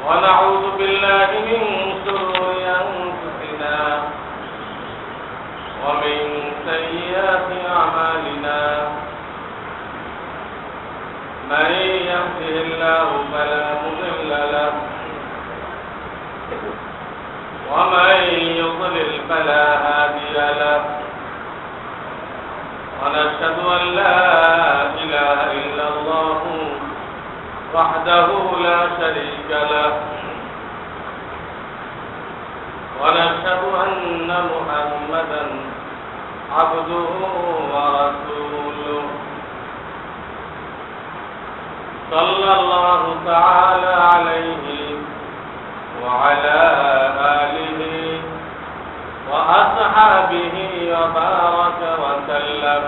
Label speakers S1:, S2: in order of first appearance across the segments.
S1: ونعوذ بالله من شرور أنفسنا ومن سيئات أعمالنا من يهده الله فلا مضل له ومن يضلل فلا هادي له ونشهد أن لا إله إلا الله وحده لا شريك له ونشهد أن محمدا عبده ورسوله صلى الله تعالى عليه وعلى آله وأصحابه وبارك وسلم.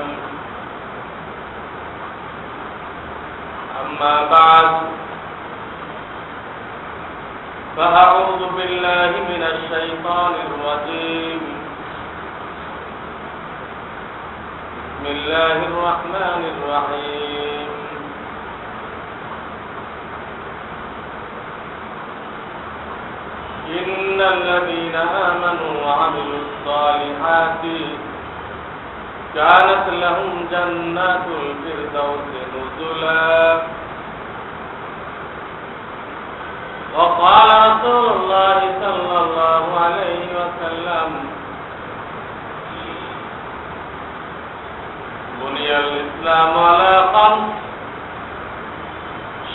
S1: أما بعد فأعوذ بالله من الشيطان الرجيم. بسم الله الرحمن الرحيم. إن الذين آمنوا وعملوا الصالحات كانت لهم جنات الفردوس نزلا. وقال رسول الله صلى الله عليه وسلم بني الإسلام على خمس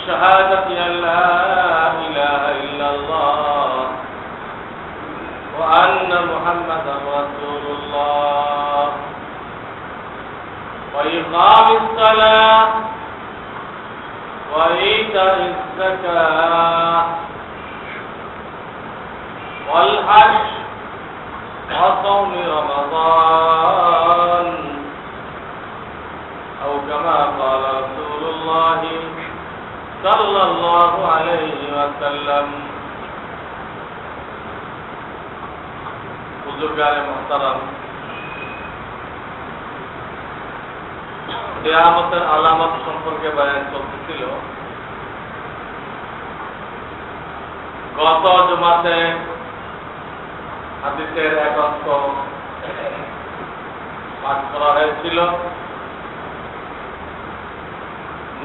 S1: شهادة أن لا إله إلا الله وأن محمدا رسول الله وإقام الصلاة وإيتاء الزكاة والحج وصوم رمضان أو كما قال رسول الله صلى الله عليه وسلم. বুজুর্গানে মুহতারাম, কিয়ামতের আলামত সম্পর্কে বয়ান চলতেছিল। গত জুমাতে হাদিসের এক অংশ পাঠ করা হয়েছিল।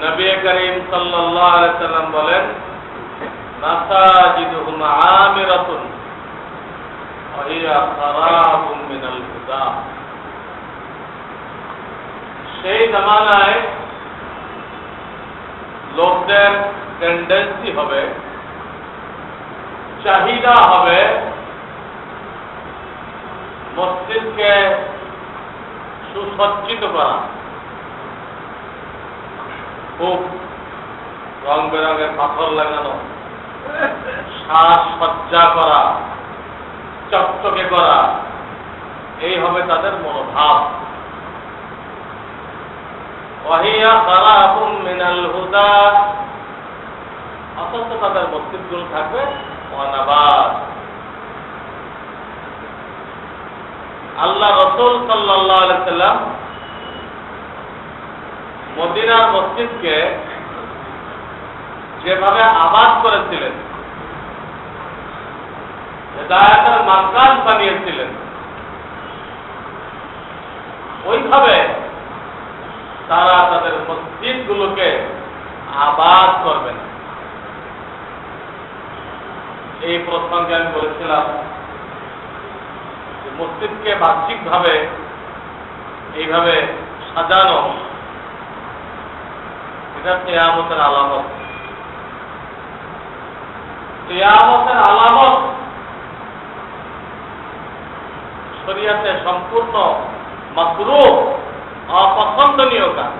S1: নবী করিম সাল্লাল্লাহু আলাইহি ওয়াসাল্লাম বলেন, মাসাজিদুহুম আমিরাতুন ওয়া হিয়া খারাবুন মিনাল হুদা। সেই জামানায় লোকদের টেন্ডেন্সি হবে, চাহিদা হবে মসজিদকে সুসজ্জিত করা, খুব রং বেরঙের পাথর লাগানো, সাজসজ্জা করা, চকচকে করা, এই হবে তাদের মনোভাব। ওয়াহিয়া খারাবুন মিনাল হুদা, অথচ তাদের মসজিদগুলো থাকবে অনাবাদ। আল্লাহ রাসূল সাল্লাল্লাহু আলাইহি ওয়াসাল্লাম মদিনার মসজিদকে যেভাবে আবাদ করেছিলেন, হেদায়েতের মার্কাজ বানিয়েছিলেন, ওইভাবে তারা তাদের মসজিদগুলোকে আবাদ করবেন। এই প্রসঙ্গে আমি বলেছিলাম যে মসজিদকে বাহ্যিকভাবে এইভাবে সাজানো, এটা কিয়ামতের আলামত। কিয়ামতের আলামত শরীয়তে সম্পূর্ণ মাকরুহ, অপছন্দনীয় কাজ।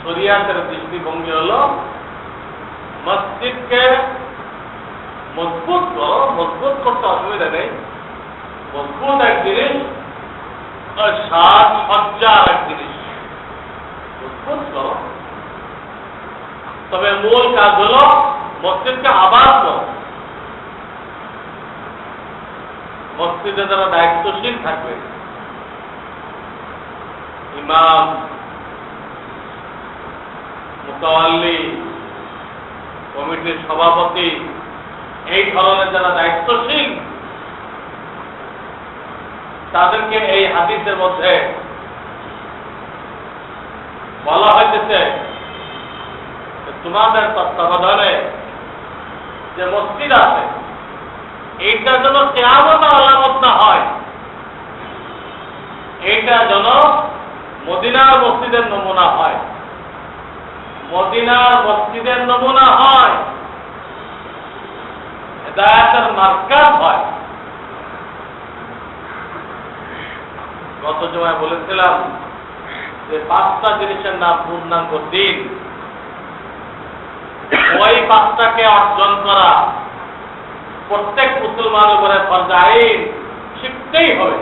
S1: শরীয়তের দৃষ্টিভঙ্গি হলো মসজিদকে মজবুত করো, মজবুত করতে অসুবিধা নেই, মজবুত এক জিনিস আর সাজসজ্জা এক জিনিস, মজবুত করো। তবে মূল কাজ হলো মসজিদকে আবাদ করো। মসজিদে যারা দায়িত্বশীল থাকবে, ইমাম, মুতাওয়াল্লি, কমিটির সভাপতি, এই ধরনের যারা দায়িত্বশীল, তাদেরকে এই হাদিসের মধ্যে বলা হইতেছে তোমাদের তত্ত্বাবধানে যে মসজিদ আছে এইটা যেন কিয়ামত আলামত না হয়, এইটা যেন মদিনার মসজিদের নমুনা হয়, মদিনার মসজিদের নমুনা হয়, হেদায়েতের মার্কাজ হয়। গত জমায় বলেছিলাম যে 5টা জিনিসের নাম পূর্ণাঙ্গ দিন। ওই 5টাকে অর্জন করা প্রত্যেক মুসলমানের উপরে ফরজ আইন, শিখতেই হবে।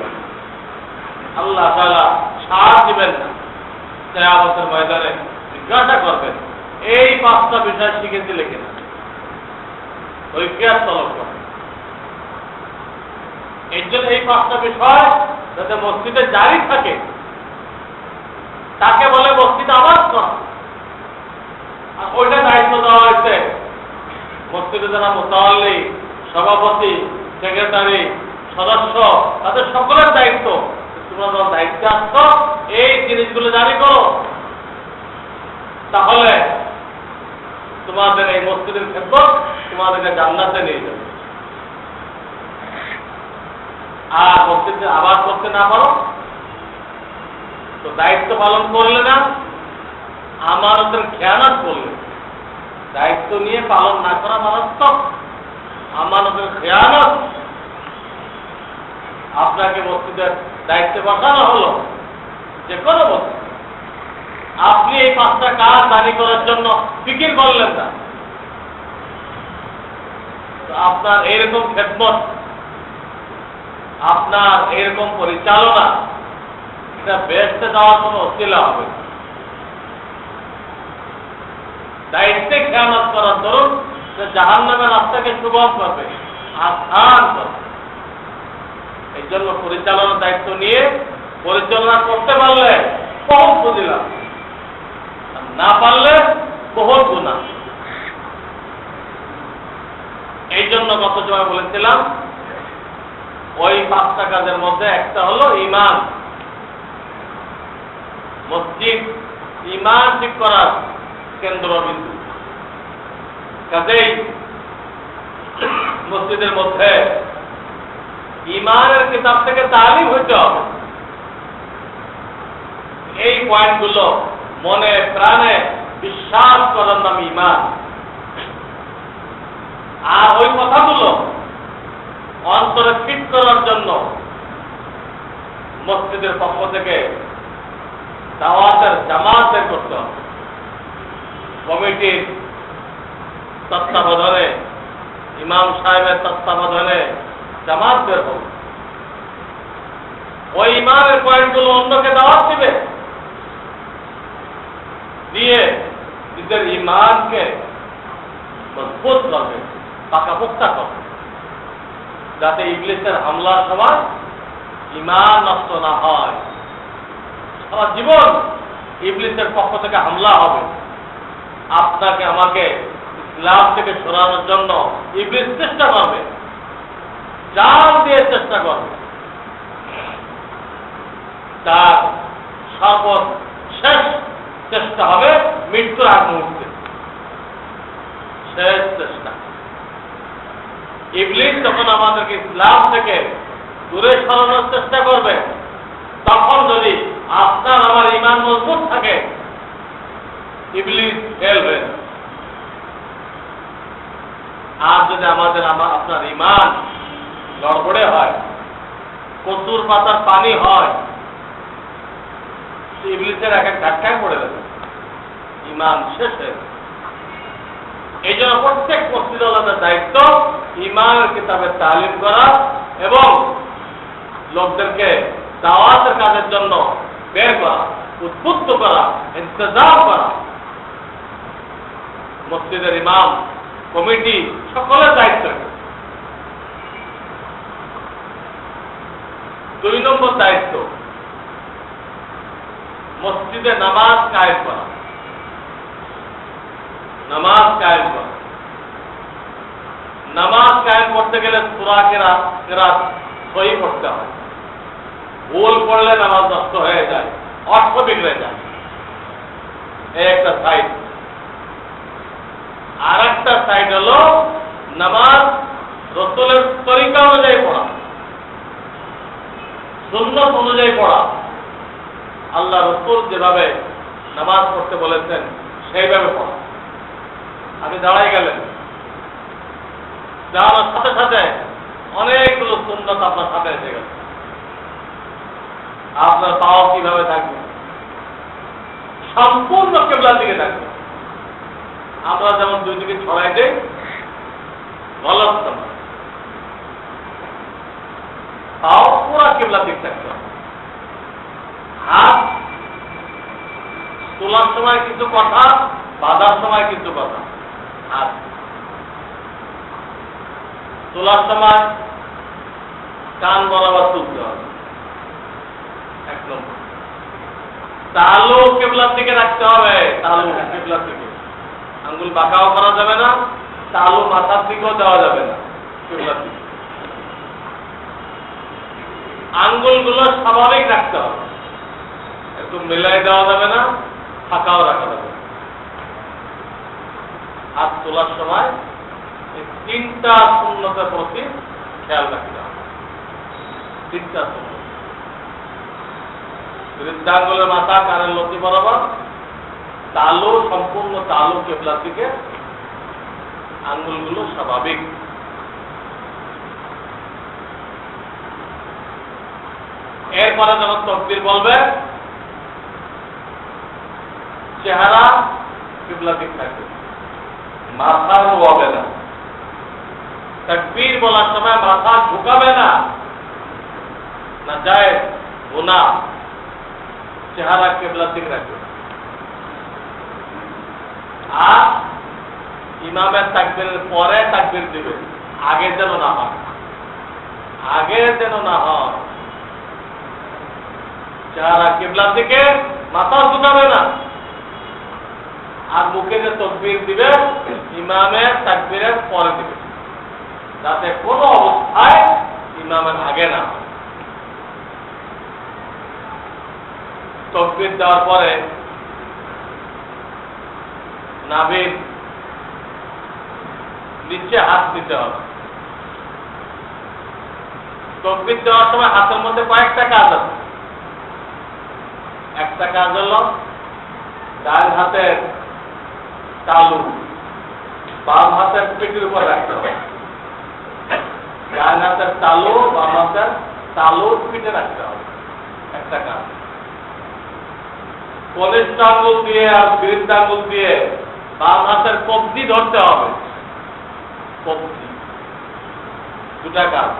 S1: আল্লাহ তাআলা ছাড় দিবেন না, কিয়ামতের ময়দানে জিজ্ঞাসা করবেন এই 5টা বিষয় শিখেছিলে কিনা, ঐক্যাত তলব করবেন। এই জন্য এই 5টা বিষয় যাতে মসজিদে জারি থাকে, তাকে বলে মসজিদ আবাদ করা। আর ওইটা দায়িত্ব দেওয়া হয়েছে মসজিদে যারা মুতাওয়াল্লি, সভাপতি, সেক্রেটারি, সদস্য, তাদের সকলের দায়িত্ব। তোমরা যখন দায়িত্বে আসছো এই জিনিসগুলো জারি করো, তাহলে তোমাদের এই মসজিদের খেদমত তোমাদেরকে জান্নাতে নিয়ে যাবে। আর মসজিদে আবাদ করতে না পারো তো দায়িত্ব পালন করলে না, আমানতের খেয়ানত করলে। দায়িত্ব নিয়ে পালন না করা মারাত্মক, আমানতের খেয়ানত। আপনাকে মসজিদের দায়িত্বে বসানো হলো, যে কোনো মসজিদ, আপনি এই 5টা কাজ জারি করার জন্য ফিকির করলেন না, তো আপনার এইরকম খেদমত, আপনার এইরকম পরিচালনা, এটা বেহেশতে যাওয়ার কোনো ওসিলা হবে। দায়িত্বে খেয়ানত করার দরুন জাহান্নামের রাস্তাকে সুগম করবে, আসান করবে। এই জন্য পরিচালনার দায়িত্ব নিয়ে পরিচালনা করতে পারলে বহু ফজিলত, না পারলে বহু গুনাহ। এই জন্য গত সময় বলেছিলাম ওই 5টা কাজের মধ্যে একটা হলো ঈমান। মসজিদ ঈমান ঠিক করার কেন্দ্রবিন্দু। কাজেই মসজিদের মধ্যে ঈমানের কিতাব থেকে তালিম হইতে হবে। এই পয়েন্টগুলো মনে প্রাণে বিশ্বাস করার নাম ঈমান। আর ওই কথাগুলো অন্তরে ফিট করার জন্য মসজিদের পক্ষ থেকে দাওয়াতের জামাত বের করতে হবে। কমিটির তত্ত্বাবধানে, ইমাম সাহেবের তত্ত্বাবধানে জামাত বের হবে। ওই ইমানের পয়েন্টগুলো অন্যকে দাওয়াত দিবে, দিয়ে নিজের ইমানকে মজবুত করবে, পাকাপোক্তা করবে, যাতে ইবলিসের হামলার সময় ইমান নষ্ট না হয়। সারা জীবন ইবলিসের পক্ষ থেকে হামলা হবে, আপনাকে আমাকে ইসলাম থেকে সরানোর জন্য ইবলিস চেষ্টা করবে, জান দিয়ে চেষ্টা করবে। তার সর্বশেষ চেষ্টা হবে মৃত্যুর আগ মুহূর্তে, শেষ চেষ্টা। ইবলিস যখন আমাদেরকে ইসলাম থেকে দূরে সরানোর চেষ্টা করবে, তখন যদি আপনার আমার ঈমান মজবুত থাকে, ইবলিস ফেল হয়ে যাবে। আর যদি আপনার ঈমান গড়বড়ে হয়, কচুর পাতার পানি হয়, ইবলিসের এক ধাক্কায় পড়ে যাবে, ঈমান শেষ হয়ে যাবে। এই জন্য প্রত্যেক মসজিদ আলাদার দায়িত্ব ঈমানের কিতাবের তালিম করা এবং লোকদেরকে দাওয়াতের কাজের জন্য বের করা, উদ্বুদ্ধ করা, ইন্তজাম করা। মসজিদের ইমাম, কমিটি সকলের দায়িত্ব। 2 নম্বর দায়িত্ব মসজিদে নামাজ কায়েম করা। নামাজ কায়েম করা নামাজ কায়েম করতে গেলে সূরা কেরাত সহি করতে হয়। ভুল করলে নামাজ নষ্ট হয়ে যায়, অর্থ বিগড়ে যায়। এই একটা সাইড। আর একটা সাইড হলো নামাজ রাসূলের তরিকা অনুযায়ী পড়া, সুন্নাত অনুযায়ী পড়া। আল্লাহ রাসূল যেভাবে নামাজ পড়তে বলেছেন সেইভাবে পড়া। আপনি দাঁড়াই গেলেন, দাঁড়ানোর সাথে সাথে অনেকগুলো সুন্নাত আপনার সাথে এসে গেল। আপনার পাও কিভাবে থাকবে? সম্পূর্ণ কিবলার দিকে থাকবে। আমরা যেমন দুই দিকে ছড়াই দেই, গলত না, পাও পুরা কিবলার দিক থাকতে হবে। হাত তোলার সময় কিন্তু কথা, বাঁধার সময় কিন্তু কথা। হাত তোলার সময় কান বরাবর তুলতে হবে, এক নম্বর। তালু কিবলার দিকে রাখতে হবে, তালু কিবলার দিকে। আঙ্গুল বাঁকাও করা যাবে না, তালু মাথার দিকেও দেওয়া যাবে না, কিবলার দিকে। আঙ্গুলগুলো স্বাভাবিক রাখতে হবে, একটু মিলাই দেওয়া যাবে না, ফাঁকাও রাখা যাবে। হাত তোলার সময় এই তিনটা সুন্নতের প্রতি খেয়াল রাখতে হবে। তিনটা সুন্নত: বৃদ্ধাঙ্গুলের মাথা কানের লতি বরাবর, তালু সম্পূর্ণ তালু কিবলার দিকে, আঙ্গুলগুলো স্বাভাবিক। এরপরে যখন তাকবীর বলবে, চেহারা কিবলার দিক থাকবে, মাথা নোয়াবে না। তাকবীর বলার সময় মাথা ঝুঁকাবে না, না যায় গুনাহ। চেহারা কিবলার দিক রাখবে। আর ইমামের তাকবীরের পরে তাকবীর দিবে, আগে যেন না হয়, আগে যেন না হয়। চেহারা কিবলার দিকে, মাথা ঝুঁকাবে না। আর মুখে যে তাকবীর দিবে, ইমামের তাকবীরের পরে দিবে, যাতে কোনো অবস্থায় ইমামের আগে না হয়। তাকবীর দেওয়ার পরে নাভির নিচে হাত দিতে হবে। তাকবীর দেওয়ার সময় হাতের মধ্যে কয়েকটা কাজ আছে। একটা কাজ হলো ডান হাতের তালু বাম হাতের পিঠের উপর রাখতে হবে। ডান হাতের তালু বাম হাতের তালু পিঠে রাখতে হবে, একটা কাজ। কনিষ্ঠ আঙ্গুল দিয়ে আর বৃদ্ধ আঙ্গুল দিয়ে বাম হাতের কবজি ধরতে হবে, কবজি, দুটা কাজ।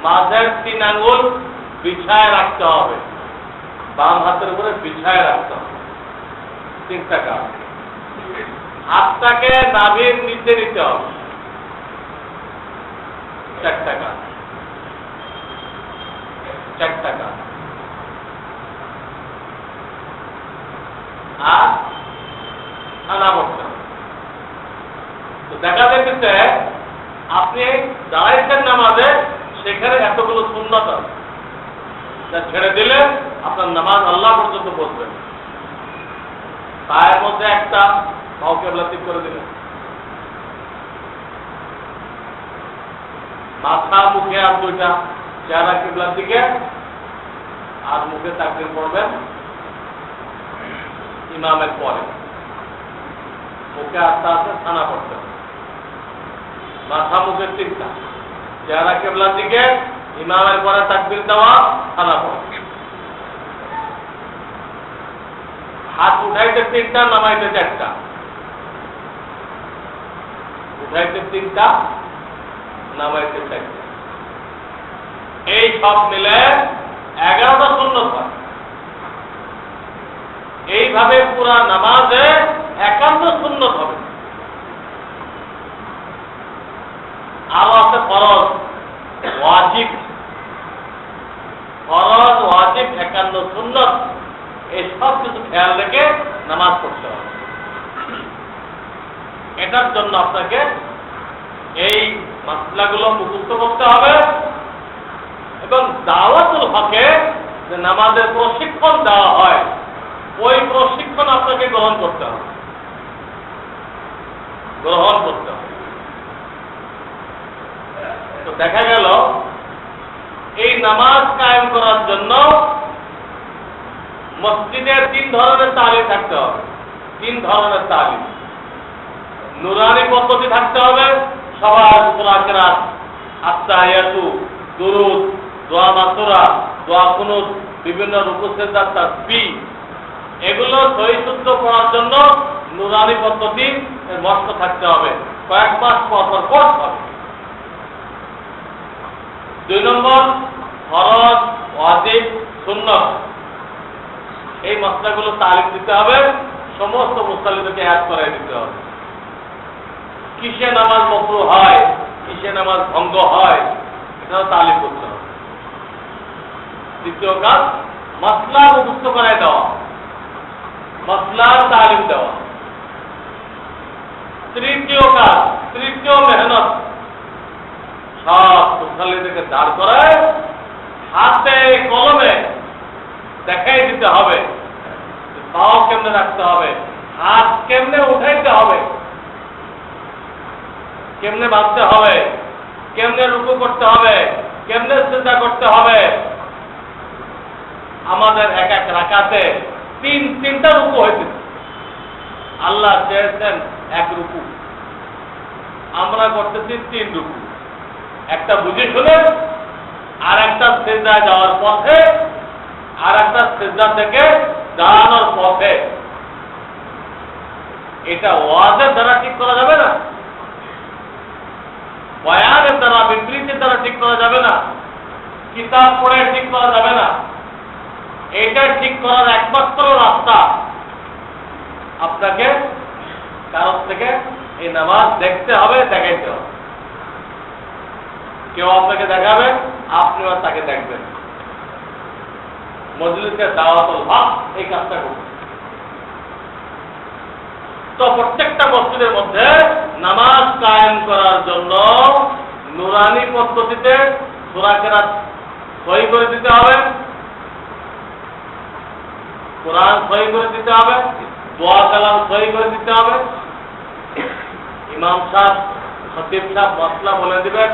S1: মাঝের 3 আঙ্গুল বিছায় রাখতে হবে, বাম হাতের উপরে বিছায় রাখতে হবে, 3টা কাজ। হাতটাকে নাভির নিচে নিতে হবে, 4টা কাজ, 4টা কাজ। আর খানা করতে হবে। তো দেখা যাচ্ছে আপনি দাঁড়াইছেন নামাজে, সেখানে এতগুলো সুন্নাত আছে, যা ছেড়ে দিলে আপনার নামাজ আল্লাহ পর্যন্ত বসবে। পায়ের মধ্যে একটা, পাও কিবলা দিক করে দিলেন। মাথা মুখে আর 2টা, চেহারা কিবলার দিকে, আর মুখে তাকবীর পড়বেন ইমামের পরে। মুখে আস্তে আস্তে খানা পড়তে হবে। মাথা মুখে 3টা, চেহারা কিবলার দিকে, ইমামের পরে তাকবীর দেওয়া, খানা পড়া। হাত উঠাইতে 3টা, নামাইতে 4টা। উঠাইতে 3টা, নামাইতে 4টা। এই সব মিলে 11টা সুন্নাত হয়। এইভাবে পুরা নামাজে 51 সুন্নাত হবে। আরো আছে ফরজ, ওয়াজিব। ফরজ, ওয়াজিব, 51 সুন্নাত, এই সব কিছু খেয়াল রেখে নামাজ পড়তে হবে। এটার জন্য আপনাকে এই মাসলাগুলো মুখস্থ করতে হবে এবং দাওয়াতুল হকে যে নামাজের প্রশিক্ষণ দেওয়া হয় ওই প্রশিক্ষণ আপনাকে গ্রহণ করতে হবে। তো দেখা গেল এই নামাজ কায়েম করার জন্য মসজিদে 3 ধরনের তালিম থাকতে হবে। 3 ধরনের তালিম। নুরানি পদ্ধতি থাকতে হবে, সবার সূরা কেরাত, আত্তাহিয়াতু, দুরুদ, দোয়া মাসুরা, দোয়া কুনুত, বিভিন্ন রুকু সিজদা, তাসবিহ, এগুলো সহিহ শুদ্ধ পড়ার জন্য নুরানি পদ্ধতি মস্ত থাকতে হবে, কয়েক মাস পর পড়তে হবে। 2 নম্বর ফরজ, ওয়াজিব, সুন্নাত, এই মাসলাগুলো তালিম দিতে হবে, সমস্ত মুসল্লিদেরকে ইয়াদ করাই দিতে হবে। কিসে নামাজ মাকরুহ হয়, কিসে নামাজ ভঙ্গ হয়, এটাও তালিম করতে হবে। দ্বিতীয় কাজ মাসলা মুক্ত করাই দেওয়া, মাসলার তালিম দেওয়া। তৃতীয় কাজ, তৃতীয় মেহনত, সব মুসল্লিদেরকে দাঁড় করায় হাতে কলমে দেখাই দিতে হবে, পাও কেমনে রাখতে হবে, হাত কেমনে উঠাইতে হবে, কেমনে বাঁধতে হবে, কেমনে রুকু করতে হবে, কেমনে সিজদা করতে হবে। আমাদের এক এক রাকাতে 3টা রুকু হয়েছে। আল্লাহ চেয়েছেন 1 রুকু, আমরা করতেছি 3 রুকু। একটা বুঝে শুনে, আর একটা সিজদায় যাওয়ার পথে, আর একটা সিজদা থেকে দাঁড়ানোর পথে। এটা ওয়াজের দ্বারা ঠিক করা যাবে না, বয়ানের দ্বারা, বিবৃতির দ্বারা ঠিক করা যাবে না, কিতাব পড়ে ঠিক করা যাবে না। এটা ঠিক করার একমাত্র রাস্তা আপনাকে কারোর থেকে এই নামাজ দেখতে হবে, দেখাইতে হবে। কেউ আপনাকে দেখাবে, আপনিও তাকে দেখবেন। মজলিসে দাওয়াতুল হক এই কাজটা করবে। তো প্রত্যেকটা মসজিদের মধ্যে নামাজ কায়েম করার জন্য নুরানি পদ্ধতিতে সূরা কেরাত সহি করে দিতে হবে, কোরআন সহি করে দিতে হবে, দোয়া কালাম সহি করে দিতে হবে। ইমাম সাহেব, খতিব সাহেব মসলা বলে দিবেন,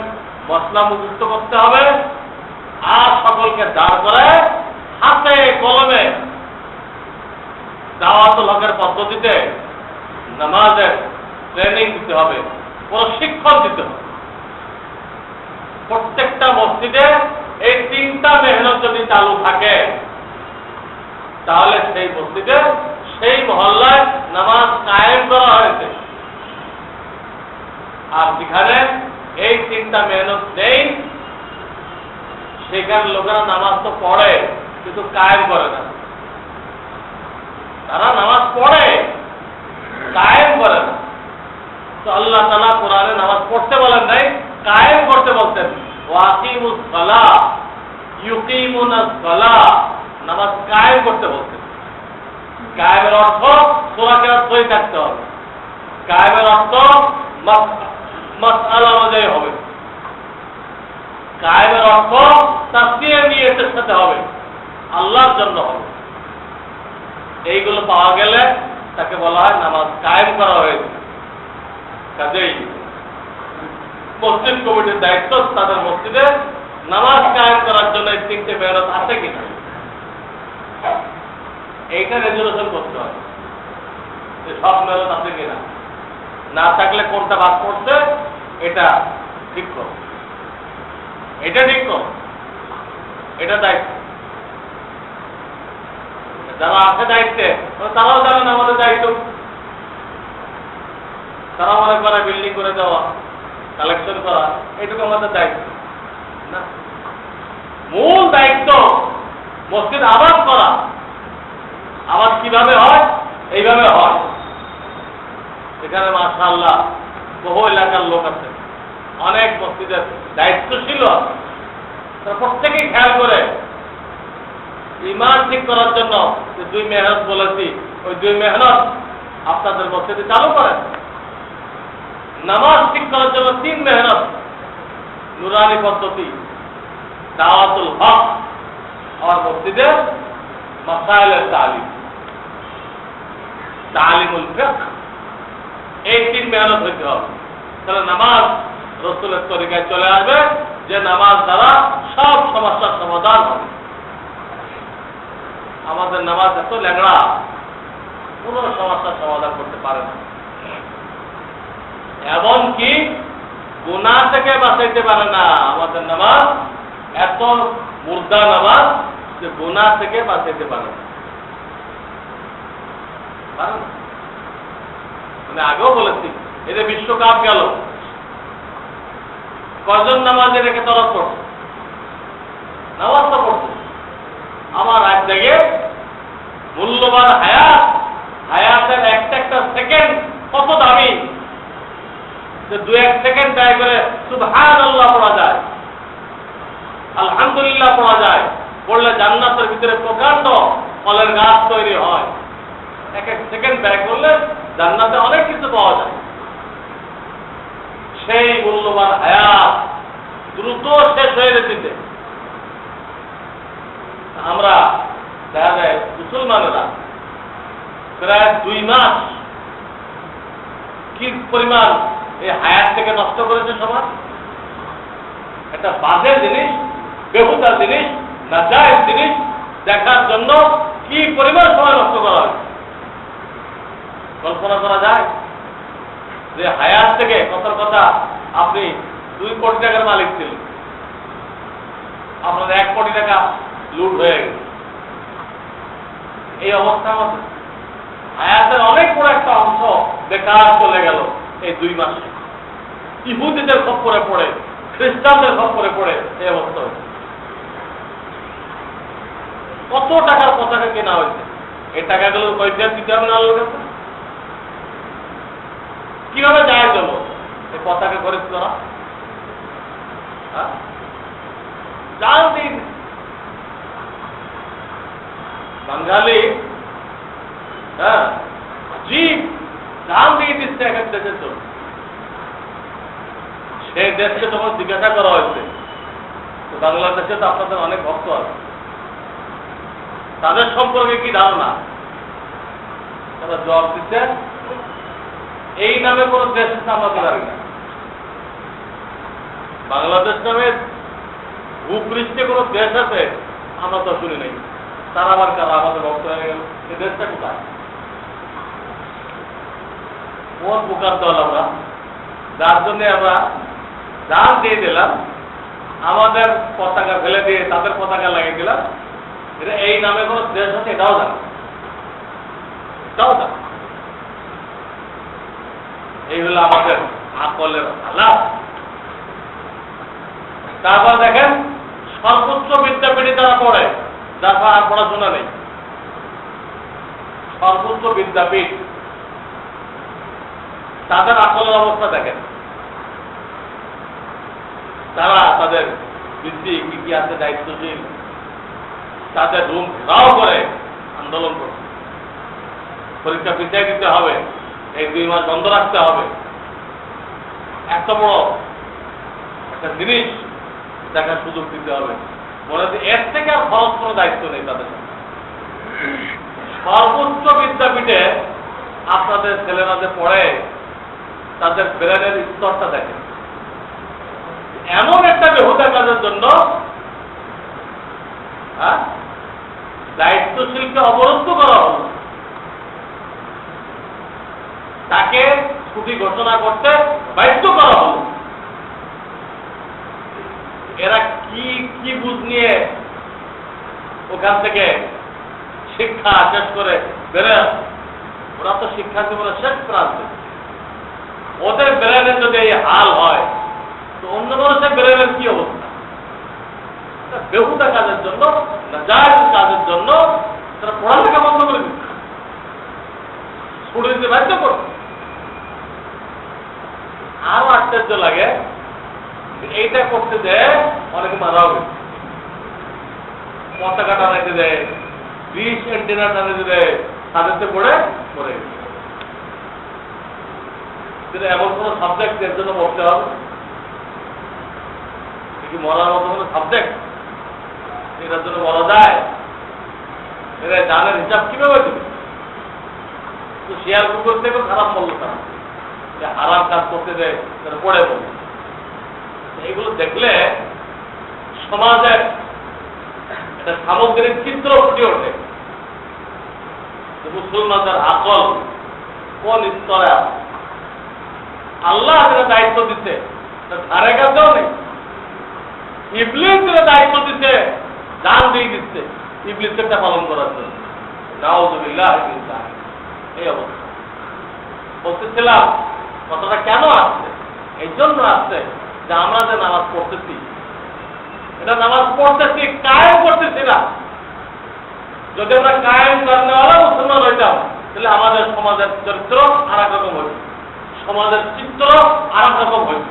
S1: মসলা মুখস্থ করতে হবে, আর সকলকে দাঁড় করে হাতে কলমে দাওয়াতুল হকের পদ্ধতিতে নামাজের ট্রেনিং দিতে হবে, প্রশিক্ষণ দিতে হবে। প্রত্যেকটা মসজিদে এই 3টা মেহনত যদি চালু থাকে তাহলে সেই মসজিদে, সেই মহল্লায় নামাজ কায়েম করা হয়েছে। আর যেখানে এই 3টা মেহনত নেই সেখানে লোকেরা নামাজ তো পড়ে কিন্তু কায়েম করে না। তারা নামাজ পড়ে, কায়েম করে না। তো আল্লাহ তাআলা কোরআনে নামাজ পড়তে বলেন নাই, কায়েম করতে বলতেন। ওয়াকিমুস সালাহ, ইউকিমুনাস সালাহ, নামাজ কায়েম করতে বলতেন। কায়েমের অর্থ সূরা কেরাত সহি থাকতে হবে, কায়েমের অর্থ মাসআলা অনুযায়ী হবে, কায়েমের অর্থ তাসবিহ নিয়তের সাথে হবে, আল্লাহর জন্য হবে। এইগুলো পাওয়া গেলে তাকে বলা হয় নামাজ কায়েম করা হয়েছে। কাজেই মসজিদ কমিটির দায়িত্ব তাদের মসজিদে নামাজ কায়েম করার জন্য এই 3টে মেহনত আছে কিনা এইটা রেজুলেশন করতে হয়, যে সব মেহনত আছে কিনা। না থাকলে কোনটা বাদ পড়ছে এটা ঠিক করো, এটা ঠিক করো, এটা দায়িত্ব। যারা আছে দায়িত্বে তারাও জানেন আমাদের দায়িত্ব। তারা মনে করে বিল্ডিং করে দেওয়া, কালেকশন করা, এটুকু আমাদের দায়িত্ব না। মূল দায়িত্ব মসজিদ আবাদ করা। আবাদ কিভাবে হয়? এইভাবে হয়। এখানে মাশাআল্লাহ বহু এলাকার লোক আছে, অনেক মসজিদের দায়িত্বশীল আছে। তারা প্রত্যেকেই খেয়াল করে ইমান ঠিক করার জন্য যে 2 মেহনত বলেছি, ওই 2 মেহনত আপনাদের মসজিদে চালু করেন। নামাজ ঠিক করার জন্য 3 মেহনত, নুরানি পদ্ধতি, দাওয়াতুল হক আর মসজিদে মাসাইলের তালিমুল ফিকহ, এই 3 মেহনত হইতে হবে। তাহলে নামাজ রাসূলের তরিকায় চলে আসবে, যে নামাজ দ্বারা সব সমস্যার সমাধান হবে। আমাদের নামাজ এত ল্যাংড়া, কোন সমস্যার সমাধান করতে পারে না। এমনকি গুনাহ থেকে বাঁচাইতে পারে না আমাদের নামাজ, এত মুর্দা নামাজ যে গুনাহ থেকে বাঁচাইতে পারে না। মানে আগেও বলেছি, এই যে বিশ্বকাপ গেল, কজন নামাজে রেখে তরফ করছে? নামাজ তো পড়ছে। আমার আজ থেকে মূল্যবান হায়াতের একটা সেকেন্ড কত দামি, যে 2-1 সেকেন্ড ব্যয় করে সুবহানাল্লাহ পড়া যায়, আলহামদুলিল্লাহ পড়া যায়, পড়লে জান্নাতের ভিতরে প্রকাণ্ড ফলের গাছ তৈরি হয়। 1 সেকেন্ড ব্যয় করলে জান্নাতে অনেক কিছু পাওয়া যায়। সেই মূল্যবান হায়াত দ্রুত শেষ হয়ে যেতে আমরা দেখা যায় মুসলমানেরা প্রায় 2 মাস কি পরিমাণ এই হায়াত থেকে নষ্ট করেছে সমাজ। একটা বাজে জিনিস, বেহুদা জিনিস, নাজায়েজ জিনিস দেখার জন্য কি পরিমাণ সময় নষ্ট করা হয় কল্পনা করা যায়? যে হায়াত থেকে কথার কথা আপনি 2 কোটি টাকার মালিক ছিলেন, আপনার 1 কোটি টাকা লুট হয়ে গেছে। এই অবস্থা আমাদের হায়াতের অনেক বড় একটা অংশ বেকার চলে গেল এই 2 মাসে। ইহুদিদের খপ্পরে পড়ে, খ্রিস্টানদের খপ্পরে পড়ে এই অবস্থা হয়েছে। কত টাকার পতাকা কেনা হয়েছে, এই টাকাগুলোর কৈফিয়ত দিতে হবে না আল্লাহর কাছে? কিভাবে যায় জন্য এই পতাকা খরিদ করা? জান দিন বাঙালি, জি জান দিয়ে দিচ্ছে এক এক দেশের জন্য। সেই দেশকে যখন জিজ্ঞাসা করা হয়েছে, তো বাংলাদেশে তো আপনাদের অনেক ভক্ত আছে, তাদের সম্পর্কে কি ধারণা? তারা জবাব দিচ্ছে, এই নামে কোন দেশের নাম আমরা জানি না। বাংলাদেশ নামে ভূপৃষ্ঠে কোন দেশ আছে আমরা তো শুনি নাই। তারা আবার কারা আমাদের ভক্ত হয়ে গেল? এই দেশটা কোথায়? কোন প্রকার দল আমরা, যার জন্য আমরা দান দিয়ে দিলাম, আমাদের পতাকা ফেলে দিয়ে তাদের পতাকা লাগিয়ে দিলাম? এটা এই নামে কোন দেশ আছে এটাও জানা, এটাও জানা। এই হলো আমাদের আকলের হালাত। তারপর দেখেন, সর্বোচ্চ বিদ্যাপীঠে তারা পড়ে, যার আর পড়াশোনা নেই। সর্বোচ্চ বিদ্যাপীঠ, তাদের আকলের অবস্থা দেখেন। তারা তাদের বৃদ্ধি কি কি আছে দায়িত্বশীল, তাদের রুম ঘেরাও করে আন্দোলন করে, পরীক্ষা পিছিয়ে দিতে হবে, এই 2 মাস বন্ধ রাখতে হবে। এত বড় একটা জিনিস দেখার সুযোগ দিতে হবে। মনে হচ্ছে এর থেকে আর খরচ কোনো দায়িত্ব নেই তাদের। সর্বোচ্চ বিদ্যাপীঠে আপনাদের ছেলেরা যে পড়ে, তাদের ব্রেনের স্তরটা দেখেন। এমন একটা বেহুদা কাজের জন্য দায়িত্বশীলকে অবরুদ্ধ করা হল, তাকে ছুটি ঘোষণা করতে বাধ্য করা হল। এরা কি কি বুঝ নিয়ে ওখান থেকে শিক্ষা শেষ করে বেড়ে, ওরা তো শিক্ষা জীবনের শেষ প্রান্তে। ওদের ব্রেনে যদি এই হাল হয়, তো অন্য মানুষের ব্রেনের কি অবস্থা? বেহুদা কাজের জন্য, নাজায়েজ কাজের জন্য তারা পড়ালেখা বন্ধ করে দিচ্ছে, ছুটি দিতে বাধ্য করছে। আরো আশ্চর্য লাগে, এইটা করতে দেয় অনেকে মারাও গেছে। পতাকা টানাইতে দেয়, 20 অ্যান্টেনা টানাইতে দেয়, তাদেরতে পড়ে পড়ে। কিন্তু এমন কোনো সাবজেক্ট এর জন্য পড়তে হবে? কি মরার মতো কোনো সাবজেক্ট এটার জন্য বলা যায়? এরা জানের হিসাব কিভাবে দেবে? তো শেয়ার কুকুর থেকেও খারাপ বললো তারা, যে হারাম কাজ করতে দেয় তারা পড়ে বলবে। এইগুলো দেখলে সমাজের একটা সামগ্রিক চিত্র ফুটে ওঠে, মুসলমানদের আকল কোন স্তরে আছে। আল্লাহ যারা দায়িত্ব দিচ্ছে ধারে কাছেও নেই। ইবলিস যারা দায়িত্ব দিচ্ছে জান দিয়ে দিচ্ছে ইবলিসেরটা পালন করার জন্য। নাউযুবিল্লাহ এই অবস্থা। বলতেছিলাম কথাটা কেন আসছে? এই জন্য আসছে যে আমরা যে নামাজ পড়তেছি, এটা নামাজ পড়তেছি কায়েম করতেছি না। যদি আমরা কায়েম করেওয়ালা মুসলমান হইতাম তাহলে আমাদের সমাজের চরিত্র আর এক রকম হইত, সমাজের চিত্র আর এক রকম হইত।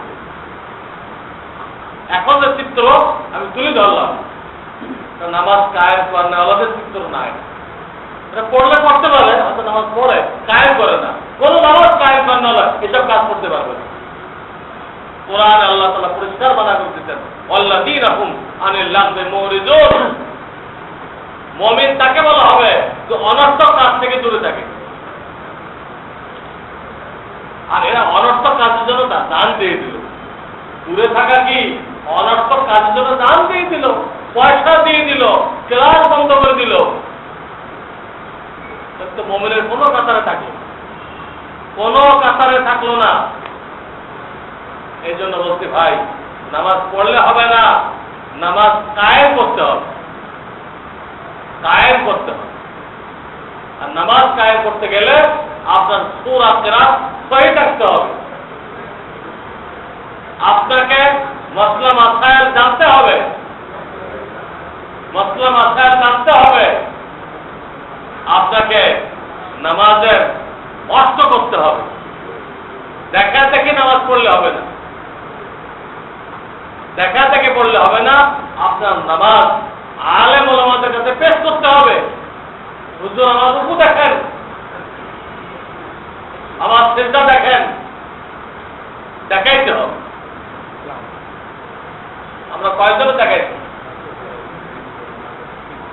S1: এখন যে চিত্র আমি তুলে ধরলাম, নামাজ কায়েম করেওয়ালাদের চিত্র নাই। এটা পড়লে করতে পারে, হয়তো নামাজ পড়ে কায়েম করে না। কোন নামাজ কায়েম করেওয়ালা এসব কাজ করতে পারবে না। কোরআন আল্লাহ তাআলা পরিষ্কার মানা করতেছেন, আল্লাযীনা হুম আনিল লাগবি মুরিদুন। মুমিন তাকে বলা হবে যে অনর্থক কাজ থেকে দূরে থাকে। আর এরা অনর্থক কাজের জন্য দান দিয়ে দিল। দূরে থাকা কি? অনর্থক কাজের জন্য দান দিয়ে দিল, পয়সা দিয়ে দিল, ক্লাস বন্ধ করে দিল। তো মুমিনের কোনো কাতারে থাকলো, কোনো কাতারে থাকলো না। এই জন্য বলছি ভাই, নামাজ পড়লে হবে না, নামাজ কায়েম করতে হবে, কায়েম করতে হবে। আর নামাজ কায়েম করতে গেলে আপনার সূরা কিরাত সহি থাকতে হবে। আপনাকে মাসলা মাসায়েল জানতে হবে, মাসলা মাসায়েল জানতে হবে। আপনাকে নামাজের অর্থ করতে হবে। দেখা দেখে নামাজ পড়লে হবে না, দেখা থেকে পড়লে হবে না। আপনার নামাজ আলেম ওলামাদের কাছে পেশ করতে হবে। হুজুর আমার রুকু দেখেন, আমার সিজদা দেখেন, দেখাইতে হবে। আমরা কয়জনে দেখাইছি?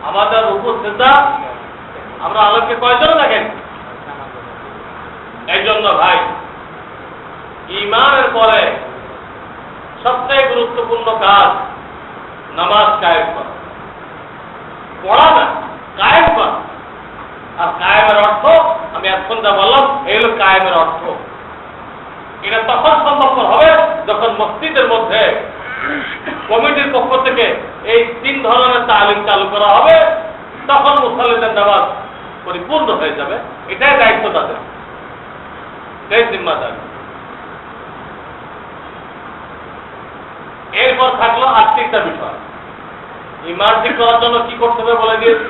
S1: আমাদের রুকু সিজদা আমরা আলেমকে কয়জনে দেখাইছি? এই জন্য ভাই, ঈমানের পরে সবচেয়ে গুরুত্বপূর্ণ কাজ নামাজ কায়েম করা। পড়া না, কায়েম করা। আর কায়েমের অর্থ আমি এখন যা বললাম, এই হলো কায়েমের অর্থ। এটা তখন সম্ভব হবে যখন মসজিদের মধ্যে কমিটির পক্ষ থেকে এই 3 ধরনের তালিম চালু করা হবে, তখন মুসল্লিদের নামাজ পরিপূর্ণ হয়ে যাবে। এটাই দায়িত্ব তাদের, এই জিম্মাদারি। এরপর থাকলো আর্থিকটা বিষয়। ঈমান ঠিক করার জন্য কি করতে হবে বলে দিয়েছি,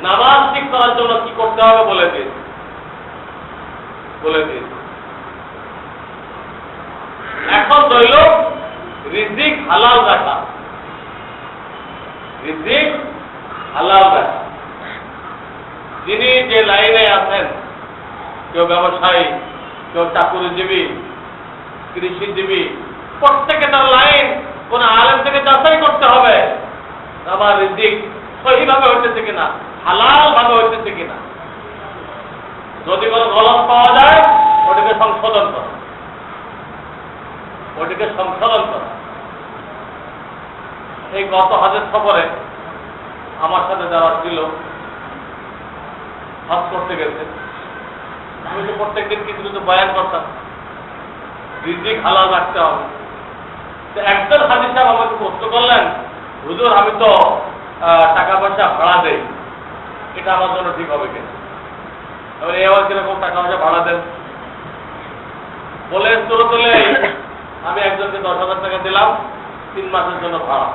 S1: নামাজ ঠিক করার জন্য কি করতে হবে বলে দিয়েছি। এখন রইল রিজিক হালাল রাখা। রিজিক হালাল রাখা। যিনি যে লাইনে আছেন, কেউ ব্যবসায়ী, কেউ চাকুরিজীবী, কৃষিজীবী, প্রত্যেকে তার লাইন কোন আলেম থেকে যাচাই করতে হবে আমার রিজিক সহিভাবে হইতেছে কিনা, হালাল ভাবে হইতেছে কিনা। যদি কোনো গলত পাওয়া যায় ওটাকে সংশোধন করা, ওটাকে সংশোধন করা। এই গত হজের সফরে আমার সাথে যারা ছিল, হজ করতে গেছে, আমি তো প্রত্যেকদিন কিছু কিছু বয়ান করতাম, রিজিক হালাল রাখতে হবে। একজন হাজি সাহেব আমাকে প্রশ্ন করলেন, হুজুর আমি তো টাকা পয়সা ভাড়া দেই, এটা আমার জন্য ঠিক হবে কিনা? এবার এবার কিরকম টাকা পয়সা ভাড়া দেন বলে তুলে আমি একজনকে 10,000 টাকা দিলাম 3 মাসের জন্য ভাড়া।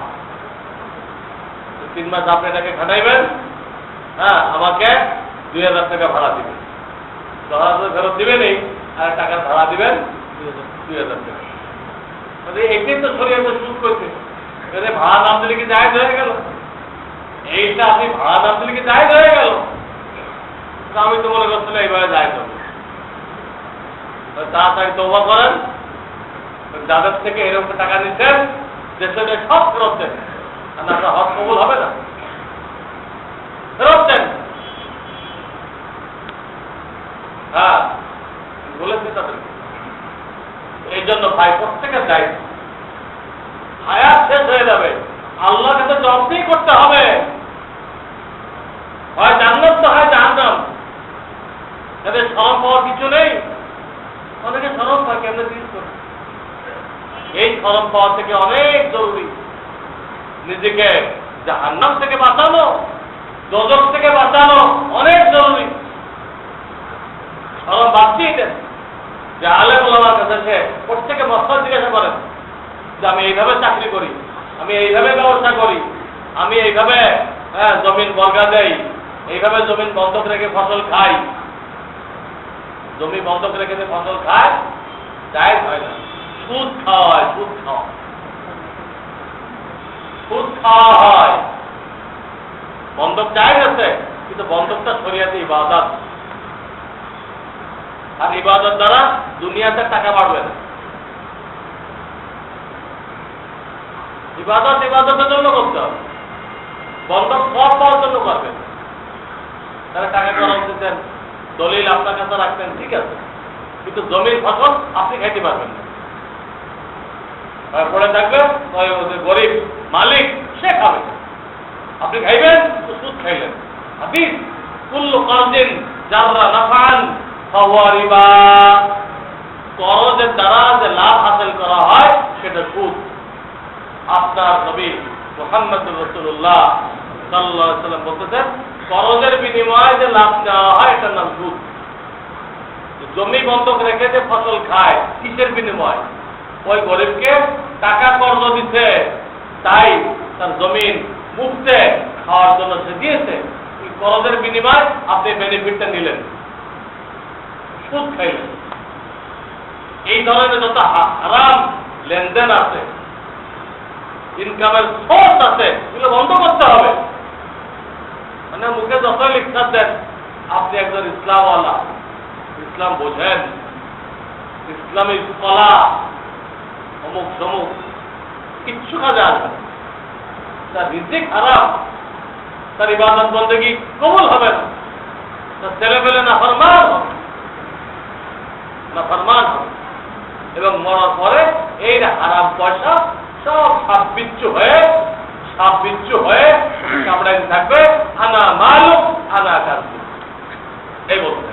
S1: 3 মাস আপনি এটাকে খাটাইবেন, হ্যাঁ, আমাকে 2,000 টাকা ভাড়া দিবেন। 10,000 ফেরত দিবেনই, আর টাকার ভাড়া দিবেন 2,000 টাকা। এটাই তো শরীয়তের সুদ করছে। ভাড়া দাম দিলে কি জায়েজ হয়ে গেল? এইটা আপনি ভাড়া দাম দিলে কি জায়েজ হয়ে গেল? আমি তো মনে করছিলাম এইভাবে জায়েজ হবে। তাড়াতাড়ি তওবা করেন, যাদের থেকে এরকম টাকা নিচ্ছেন দেশে সব ফেরত দেন, আর আপনার হজ কবুল হবে না। ফেরত দেন। হ্যাঁ, বলেছি তাদেরকে। এই জন্য ভাই প্রত্যেকের দায়িত্ব, হায়াত শেষ হয়ে যাবে, আল্লাহর কাছে জবাবদিহি করতে হবে, হয় জান্নাত তো হয় জাহান্নাম। এদের শরম পাওয়ার কিছু নেই। অনেকে শরম পায়, কেমনে জিনিস করে। এই শরম পাওয়া থেকে অনেক জরুরি নিজেকে জাহান্নাম থেকে বাঁচানো, দোজখ থেকে বাঁচানো অনেক জরুরি। শরম বাঁচিয়ে দেন। যে আলেম ওলামার কাছে সে প্রত্যেকে মসলা জিজ্ঞাসা করেন যে আমি এইভাবে চাকরি করি, আমি এইভাবে ব্যবসা করি, আমি এইভাবে জমিন বর্গা দেই, এইভাবে জমিন বন্ধক রেখে ফসল খাই। জমি বন্ধক রেখে যে ফসল খায় জায়েজ হয় না। সুদ খাওয়া হয়, সুদ খাওয়া, সুদ খাওয়া হয়। বন্ধক জায়েজ আছে, কিন্তু বন্ধকটা শরিয়াতে ইবাদত, আর ইবাদত দ্বারা দুনিয়াতে টাকা বাড়বে না। ইবাদত ইবাদতের জন্য করতে হবে, বন্ধক সব পাওয়ার জন্য করবেন। তারা টাকা খরচ দিতেন, দলিল আপনার কাছে রাখতেন, ঠিক আছে, কিন্তু জমির ফসল আপনি খাইতে পারবেন না। পড়ে থাকবে গরিব মালিক, সে খাবে, আপনি খাইবেন তো সুদ খাইলেন। হাদিস কুল্লু কারদিন জাররা নাফআন ফাহুয়া রিবা, করজের দ্বারা যে লাভ হাসিল করা হয় সেটা সুদ। আপনার নবী মুহাম্মদুর রাসূলুল্লাহ সাল্লাল্লাহু আলাইহি ওয়াসাল্লাম বলতেছেন, করজের বিনিময়ে যে লাভ দেওয়া হয় এটার নাম সুদ। জমি বন্ধক রেখে যে ফসল খায়, কিসের বিনিময়? ওই গরিবকে টাকা কর্জ দিতে, তাই তার জমিন মুক্তে খাওয়ার জন্য সে দিয়েছে। ওই করজের বিনিময় আপনি বেনিফিটটা নিলেন, সুদ খাইলেন। এই ধরনের যত হারাম লেনদেন আছে, ইনকামের সোর্স আছে, এগুলো বন্ধ করতে হবে। মানে মুখে যতই লিখতে দেন আপনি একজন ইসলামওয়ালা, ইসলাম বোঝেন, ইসলামী কলা অমুক সমুক, কিচ্ছু কাজে আসবে না। তার রিজিক হারাম, তার ইবাদত বন্দেগী কবুল হবে না, তার ছেলে পেলে নাফরমান হবে, নাফরমান হবে, এবং মরার পরে এই হারাম পয়সা সব সাপ বিচ্ছু হয়ে কামড়াই থাকবে, আনা মালুক আনা কাজু, এই বলতে।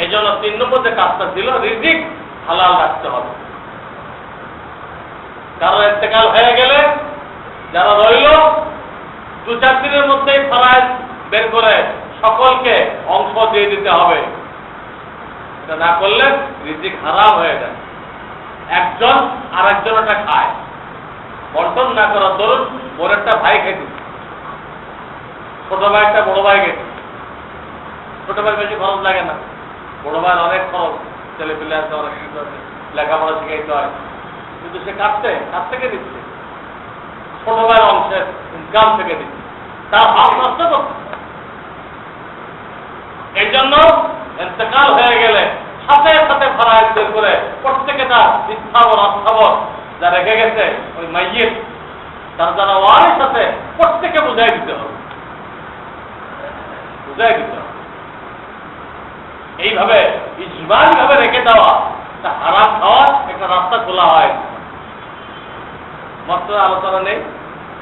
S1: এই জন্য 3 নম্বর যে কাজটা ছিল, রিজিক হালাল রাখতে হবে। কারণ ইন্তেকাল হয়ে গেলে যারা রইল 2-4 দিনের মধ্যেই ফরায়েজ বের করে সকলকে অংশ দিয়ে দিতে হবে। এটা না করলে রিজিক হারাম হয়ে যায়, একজন আর একজনটা খায়। বন্টন না করার দরুন বোনেরটা ভাই খেতে, ছোট ভাইটা বড় ভাই খেতে। ছোট ভাই বেশি খরচ লাগে না, বড় ভাইয়ের অনেক খরচ, ছেলে পেলে আছে, অনেক কিছু আছে, লেখাপড়া শিখাইতে হয়, কিন্তু সে কাছ থেকে দিচ্ছে, ছোট ভাইয়ের অংশের ইনকাম থেকে দিচ্ছে, তার হাত নষ্ট করছে। এই জন্য ইন্তেকাল হয়ে গেলে সাথে সাথে ফরায়েজ বের করে প্রত্যেকে তার স্থাবর অস্থাবর যা রেখে গেছে ওই মাইয়িত তার যারা ওয়ারিস আছে প্রত্যেকে বুঝাই দিতে হবে, বুঝাই দিতে হবে। এইভাবে ইজমালি ভাবে রেখে দেওয়া, তা হারাম খাওয়ার একটা রাস্তা খোলা হয়। মাত্র আলোচনা নেই,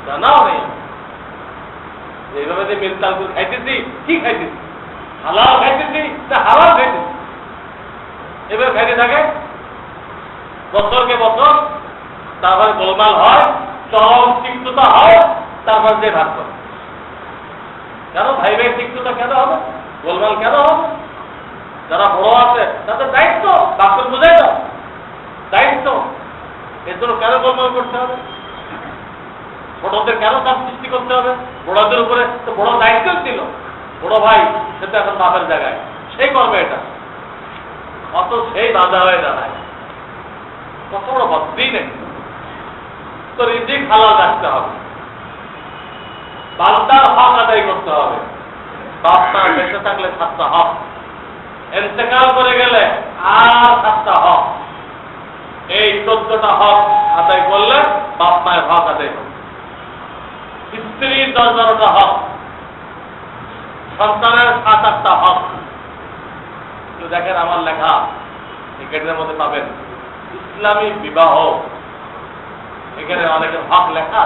S1: জানাও নেই, এইভাবে যে মিলতালগুল খাইতেছি, কি খাইতেছি, হালাল খাইতেছি তা হারাম খাইতেছি, এভাবে খাইতে থাকে বছরকে বছর, তারপরে গোলমাল হয়, চরম তিক্ততা হয়, তারপর যে ভাগ করে। কেন ভাই ভাই তিক্ততা কেন হবে, গোলমাল কেন হবে? যারা বড় আছে তাদের দায়িত্ব, ডাক্তার বুঝাই দাও, দায়িত্ব। এর জন্য কেন গোলমাল করতে হবে? ছোটদের কেন চাপ সৃষ্টি করতে হবে? বড়দের উপরে তো বড় দায়িত্ব ছিল, বড় ভাই সে তো এখন বাপের জায়গায়, সেই করবে এটা, অত সেই বাধা হয়ে দাঁড়ায়। কত বড় ভক্তি নেই। তো রিজিক হালাল রাখতে হবে, বান্দার হক আদায় করতে হবে। বাপ মা বেঁচে থাকলে ছাত্র হক, ইন্তেকাল করে গেলে আর 7টা হক, এই 14টা হক আদায় করলে বাপ মায়ের হক আদায় হবে। স্ত্রীর 10-12টা হক, সন্তানের 7-8টা হক। দেখেন আমার লেখা এখানের মধ্যে পাবেন ইসলামী বিবাহ, এখানে অনেকের হক লেখা।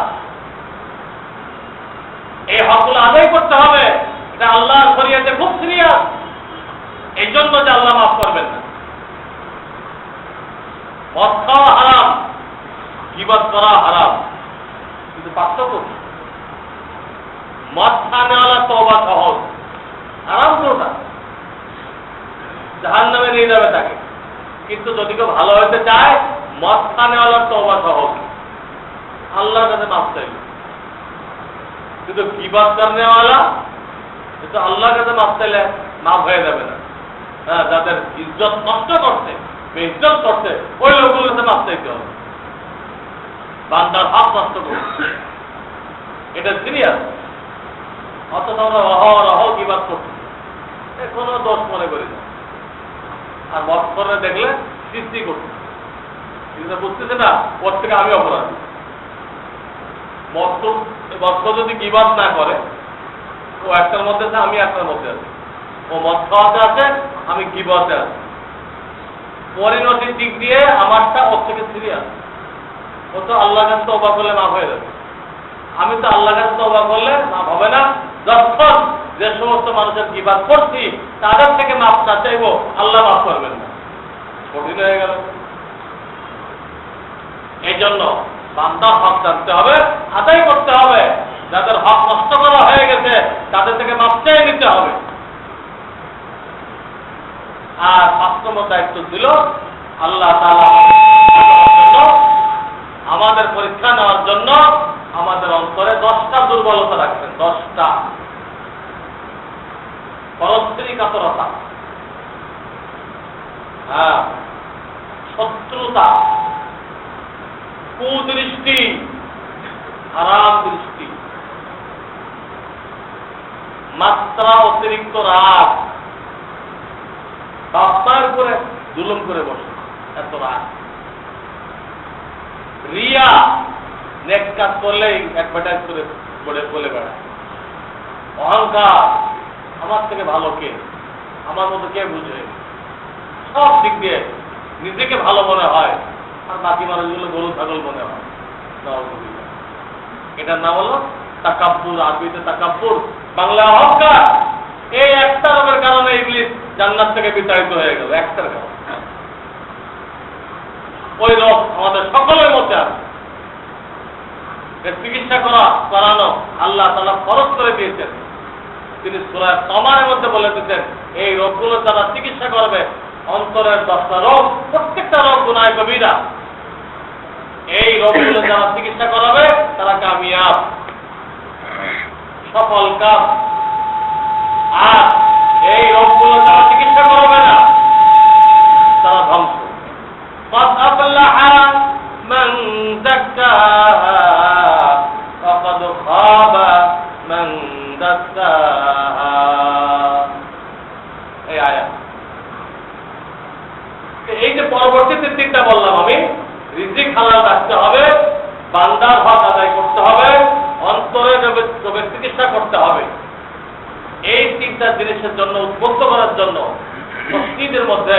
S1: এই হকগুলো আদায় করতে হবে, এটা আল্লাহর শরীয়তে খুব সিরিয়াস। এই জন্য যে আল্লাহ মাফ করবেন না। মদ খাওয়া হারাম, গীবত করা হারাম, কিন্তু পার্থক্য কি? মদ খানেওয়ালা তওবা সহজ, হারাম কোনটা? জাহান্নামে নিয়ে যাবে তাকে। কিন্তু যদি কেউ ভালো হতে চায়, মদ খানেওয়ালার তওবা সহজ, আল্লাহর কাছে মাফ চাইবে। কিন্তু গীবত করনেওয়ালা কিন্তু আল্লাহর কাছে মাফ চাইলে মাফ হয়ে যাবে না। হ্যাঁ, যাদের ইজ্জত নষ্ট করছে, বেইজ্জত করছে, ওই লোকগুলোর কাছে মাফ চাইতে হবে। বান্দার হক নষ্ট করছে, এটা সিরিয়াস। অথচ আমরা অহরহ গীবত করছি, কোনো দোষ মনে করি না। আর মদ করে দেখলে সৃষ্টি করছে, কিন্তু বুঝতেছে না ওর থেকে আমি অপরাধী। মদ যদি গীবত না করে, ও একটার মধ্যে আছে, আমি একটার মধ্যে আছি। ও মদ খাওয়াতে আছে, আমি গীবতে আছি। পরিণতির দিক দিয়ে আমারটা ওর থেকে সিরিয়াস। ও তো আল্লাহর কাছে তওবা করলে মাফ হয়ে যাবে, আমি তো আল্লাহর কাছে তওবা করলে মাফ হবে না। যখন যে সমস্ত মানুষের গীবত করছি তাদের থেকে মাফ না চাইবো, আল্লাহ মাফ করবেন না, কঠিন হয়ে গেল। এই জন্য বান্দার হক জানতে হবে, আদায় করতে হবে। যাদের হক নষ্ট করা হয়ে গেছে তাদের থেকে মাফ চেয়ে নিতে হবে। আর 5 নম্বর দায়িত্ব ছিল আল্লাহ তাআলা আমাদের পরীক্ষা নেওয়ার জন্য আমাদের অন্তরে 10টা দুর্বলতা রাখছেন। 10টা। পরস্ত্রী কাতরতা, হ্যাঁ, শত্রুতা, কুদৃষ্টি, হারাম দৃষ্টি, মাত্রা অতিরিক্ত রাগ, বাপ্পার করে জুলুম করে বসে, এত রাগ, রিয়া, নেক কাজ করলেই অ্যাডভার্টাইজ করে বলে বেড়ায়, অহংকার, আমার থেকে ভালো কে, আমার মতো কে বুঝে, সব দিক দিয়ে নিজেকে ভালো মনে হয়, আর বাকি মানুষগুলো গরু ছাগল মনে হয়। এটার নাম হলো তাকাব্বুর, আরবিতে তাকাব্বুর, বাংলা অহংকার। এই একটা রোগের কারণে ইবলিস জান্নাত থেকে বিতাড়িত হয়ে গেল, একটার কারণে। ওই রোগ আমাদের সকলের মধ্যে আছে, চিকিৎসা করানো আল্লাহ তাআলা ফরজ করে দিয়েছেন। তিনি সূরা তমারের মধ্যে বলে দিতেন, এই রোগগুলো যারা চিকিৎসা করবে, অন্তরের 10টা রোগ, প্রত্যেকটা রোগ গুনাহ কবিরা, এই রোগগুলো যারা চিকিৎসা করাবে তারা কামিয়াব, সফল কাম। আর এই রোগগুলো যারা চিকিৎসা করবে না তারা ধ্বংস। قد أفلح من زكاها وقد خاب من دساها। এই আয়াত, এই যে পরবর্তীতে 3টা বললাম আমি, রিজিক হালাল রাখতে হবে, বান্দার হক আদায় করতে হবে, অন্তরে রোগের চিকিৎসা করতে হবে। এই 3টা জিনিসের জন্য উদ্বুদ্ধ করার জন্য মসজিদের মধ্যে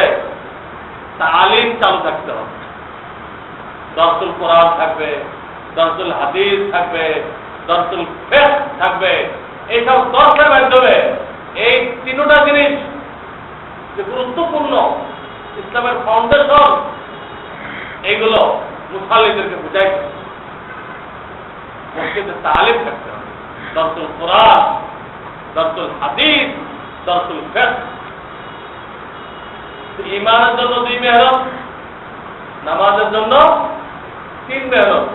S1: তালিম চালু থাকতে হবে। দরসুল কোরআন থাকবে, দরসুল হাদিস থাকবে, দরসুল ফিকহ থাকবে। এইসব দর্শের মাধ্যমে এই 3টা জিনিস যে গুরুত্বপূর্ণ, ইসলামের ফাউন্ডেশন, এইগুলো মুসল্লিদেরকে বুঝাইতে হবে। মসজিদে তালিম থাকতে হবে, দরসুল কোরআন, দরসুল হাদিস, দরসুল ফিকহ। ঈমানের জন্য 2 মেহনত, নামাজের জন্য 3 মেহনত,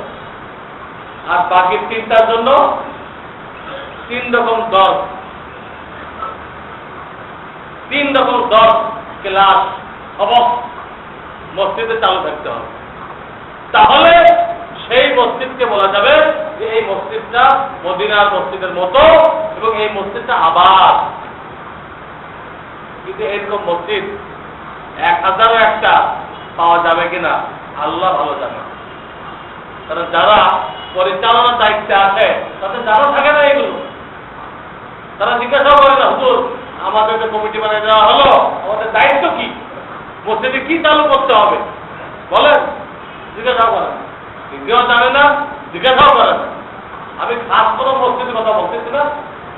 S1: আর বাকি 3টার জন্য 3 রকম দর্শ, 3 রকম দর্শ, ক্লাস, সবক মসজিদে চালু থাকতে হবে। তাহলে সেই মসজিদকে বলা যাবে যে এই মসজিদটা মদিনার মসজিদের মতো, এবং এই মসজিদটা আবাদ। কিন্তু এরকম মসজিদ 1001টা পাওয়া যাবে কিনা আল্লাহ ভালো জানে। কারণ যারা পরিচালনার দায়িত্বে আছে তাদের জানা থাকে না এগুলো। তারা জিজ্ঞাসা করে না, হুজুর আমাদেরকে কমিটি বানিয়ে দেওয়া হলো, আমাদের দায়িত্ব কি, মসজিদে কি চালু করতে হবে বলেন, জিজ্ঞাসাও করেন। কেউ জানে না, জিজ্ঞাসাও করেন। আমি খাস কোনো মসজিদের কথা বলতেছি না,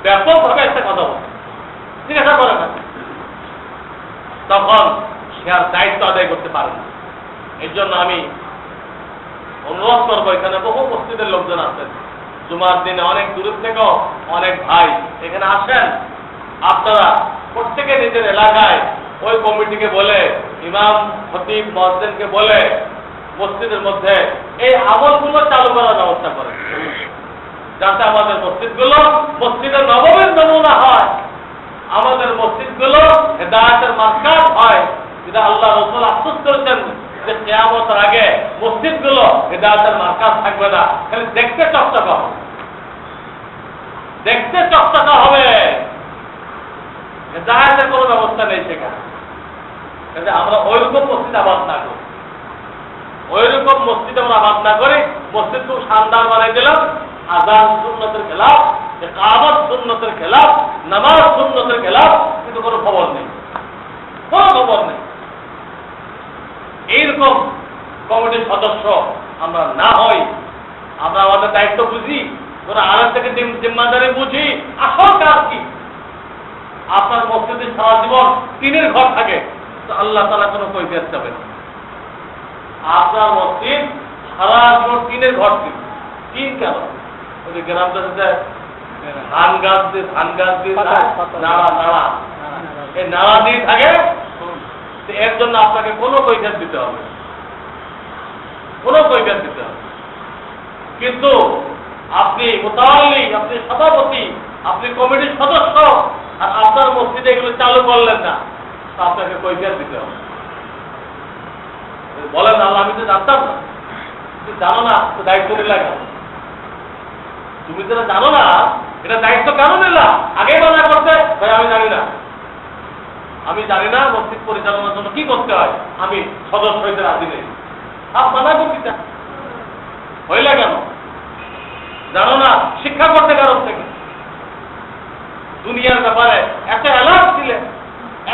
S1: ব্যাপকভাবে একটা কথা বলছি, জিজ্ঞাসা করে না, তখন সে আর দায়িত্ব আদায় করতে পারে না। এর জন্য আমি অনুরোধ করবো, এখানে বহু মসজিদের লোকজন আছেন, জুমার দিনে অনেক দূরের থেকেও অনেক ভাই এখানে আসেন। আপনারা প্রত্যেকে নিজের এলাকায় ওই কমিটিকে বলে, ইমাম খতিব মুয়াজ্জিনকে বলে মসজিদের মধ্যে এই আমলগুলো চালু করার ব্যবস্থা করেন, যাতে আমাদের মসজিদগুলো মসজিদের নববীর নমুনা হয়, আমাদের মসজিদগুলো হেদায়েতের মার্কাজ হয়। যেটা আল্লাহ রাসূল আফসোস করেছেন যে কিয়ামতের আগে মসজিদগুলো হেদায়েতের মার্কাজ থাকবে না, খালি দেখতে চকচকা হবে, দেখতে চকচকা হবে, হেদায়েতের কোনো ব্যবস্থা নেই সেখানে। আমরা ওইরকম মসজিদ আবাদ না করি, ওইরকম মসজিদ আমরা আবাদ না করি, মসজিদ খুব শানদার বানাই দিলাম, আযান সুন্নতের খেলাফ, ইকামত সুন্নতের খেলাফ, নামাজ সুন্নতের খেলাফ, কিন্তু কোনো খবর নেই, কোনো খবর নেই। এইরকম কমিটির সদস্য আমরা না হই, আমরা আমাদের দায়িত্ব বুঝি, ওরা আরেক থেকে জিম্মাদারি বুঝি। আসল কাজ কি? আপনার মসজিদে সারা জীবন টিনের ঘর থাকে, তো আল্লাহ তাআলা কোনো কৈফিয়ত দেবে না। আপনার মসজিদ সারা জীবন টিনের ঘর ছিল, টিন কেন? ওই যে গ্রাম দেশে ধান গাছ দিয়ে নাড়া এই নাড়া দিয়ে থাকে, এর জন্য আপনাকে কোনো কৈফিয়ত দিতে হবে, কোনো কৈফিয়ত দিতে হবে। কিন্তু আপনি মুতাআল্লি, আপনি সভাপতি, আপনি কমিটির সদস্য, আর আপনার মসজিদে এগুলো চালু করলেন না, তা আপনাকে কৈফিয়ত দিতে হবে। বলেন, আল্লাহ আমি তো জানতাম না। তুমি জানো না তো দায়িত্ব নিলা কেন? তুমি যেটা জানো না এটা দায়িত্ব কেন নিলা? আগে মানা করতে ভাই আমি জানি না, আমি জানি না মসজিদ পরিচালনার জন্য কি করতে হয়, আমি সদস্য হইতে রাজি নেই। মানা করতে হইলে কেন? জানো না, শিক্ষা করতে কারণ থেকে দুনিয়ার ব্যাপারে এত অ্যালার্ট ছিলেন,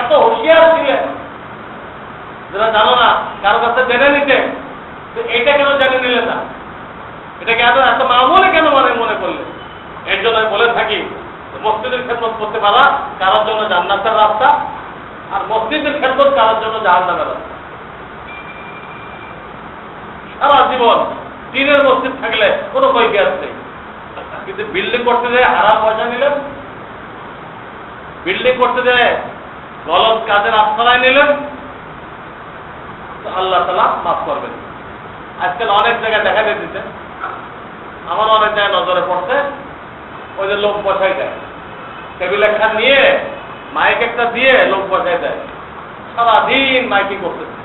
S1: এত হুঁশিয়ার ছিলেন, যারা জানো না কারো কাছে জেনে নিতে, এইটা কেন জেনে নিলে না? এটাকে এত মামুলি কেন মনে করলে? এর জন্য আমি বলে থাকি, মসজিদের খেদমত করতে পারা কারোর জন্য জান্নাতের রাস্তা, আর মসজিদের খেদমত কারোর জন্য জাহান্নামের রাস্তা। সারা জীবন টিনের মসজিদ থাকলে কোনো কৈফিয়ত নেই, কিন্তু বিল্ডিং করতে যেয়ে হারাম পয়সা নিলেন, বিল্ডিং করতে যেয়ে গলত কাজের আশ্রয় নিলেন, তো আল্লাহ তাআলা মাফ করবেন। আজকাল অনেক জায়গায় দেখা দিচ্ছে, আমার অনেক জায়গায় নজরে পড়ছে, ওই যে লোক বসাই দেয়, টেবিল একটা নিয়ে মাইক একটা দিয়ে লোক বসাই দেয়, সারাদিন মাইকিং করতেছে